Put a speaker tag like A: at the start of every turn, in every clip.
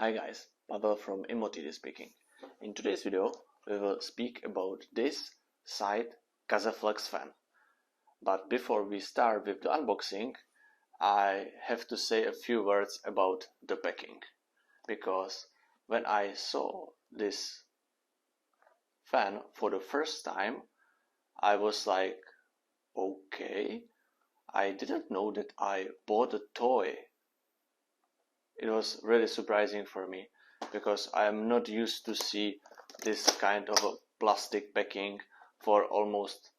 A: Hi guys, Pavel from Emotidi speaking. In today's video, we will speak about this Scythe Kaze Flex fan. But before we start with the unboxing, I have to say a few words about the packing. Because when I saw this fan for the first time, I was like, okay, I didn't know that I bought a toy. It was really surprising for me because I am not used to see this kind of a plastic packing for almost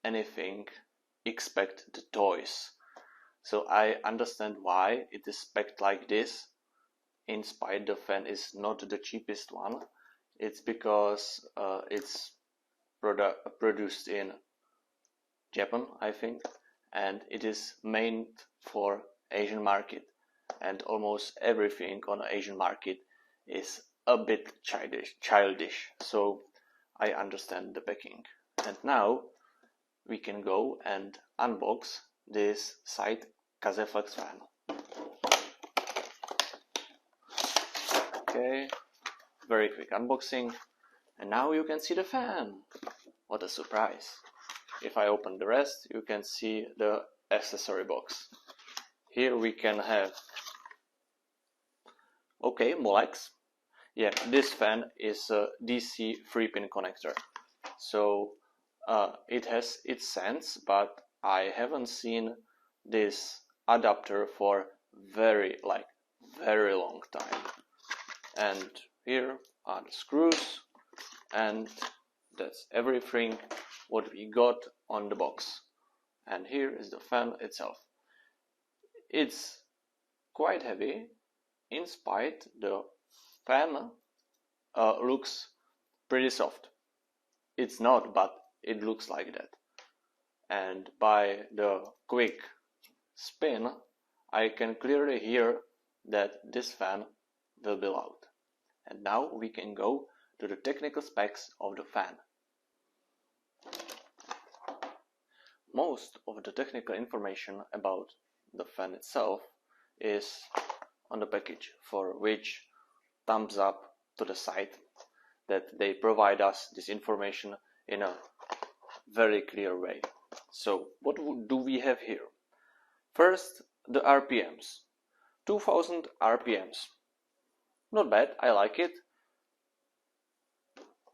A: anything except the toys. So I understand why it is packed like this. In spite the fan is not the cheapest one. It's because it's produced in Japan, I think, and it is meant for Asian market. And almost everything on the Asian market is a bit childish, so I understand the packing. And now we can go and unbox this Scythe Kaze Flex fan. Okay, very quick unboxing, and now you can see the fan. What a surprise! If I open the rest, you can see the accessory box. Here we can have molex. Yeah, this fan is a DC 3-pin connector. So it has its sense, but I haven't seen this adapter for very long time. And here are the screws, and that's everything what we got on the box. And here is the fan itself. It's quite heavy. In spite, the fan looks pretty soft. It's not, but it looks like that. And by the quick spin, I can clearly hear that this fan will be loud. And now we can go to the technical specs of the fan. Most of the technical information about the fan itself is on the package, for which thumbs up to the site that they provide us this information in a very clear way. So what do we have here? First, the RPMs. 2000 RPMs. Not bad, I like it.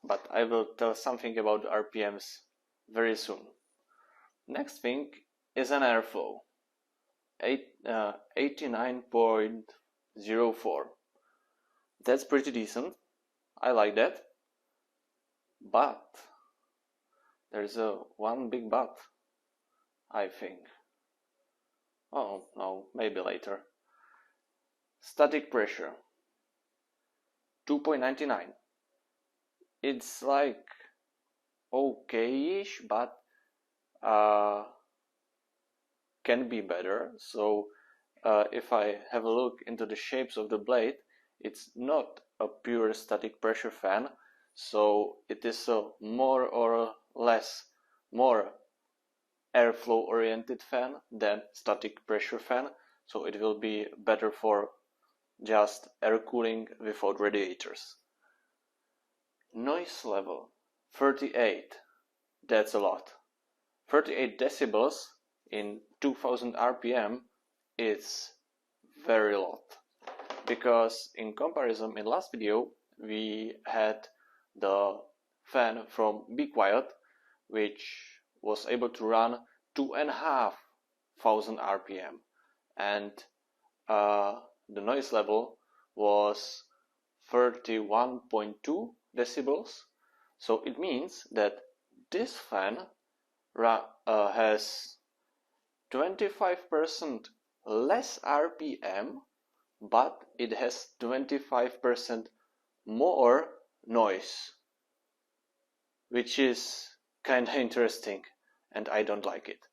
A: But I will tell something about the RPMs very soon. Next thing is an airflow. 89.04. That's pretty decent. I like that. But there's one big but, I think. Oh no, maybe later. Static pressure 2.99. It's like okay-ish, but can be better. So if I have a look into the shapes of the blade, it's not a pure static pressure fan, so it is a more or less more airflow oriented fan than static pressure fan, so it will be better for just air cooling without radiators. Noise level 38. That's a lot. 38 decibels in 2000 RPM is very lot, because in comparison, in last video we had the fan from Be Quiet, which was able to run 2500 RPM, and the noise level was 31.2 decibels. So it means that this fan has 25% less RPM, but it has 25% more noise, which is kinda interesting, and I don't like it.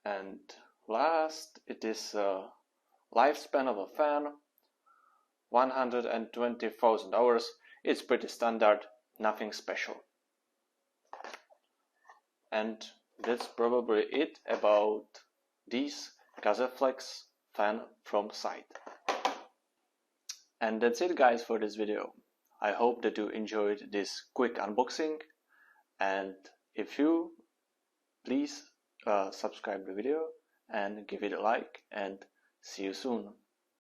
A: And last, it is a lifespan of a fan, 120,000 hours. It's pretty standard, nothing special. And that's probably it about these Kaze Flex fan from Scythe. And that's it guys for this video. I hope that you enjoyed this quick unboxing, and if you, please subscribe the video and give it a like, and see you soon.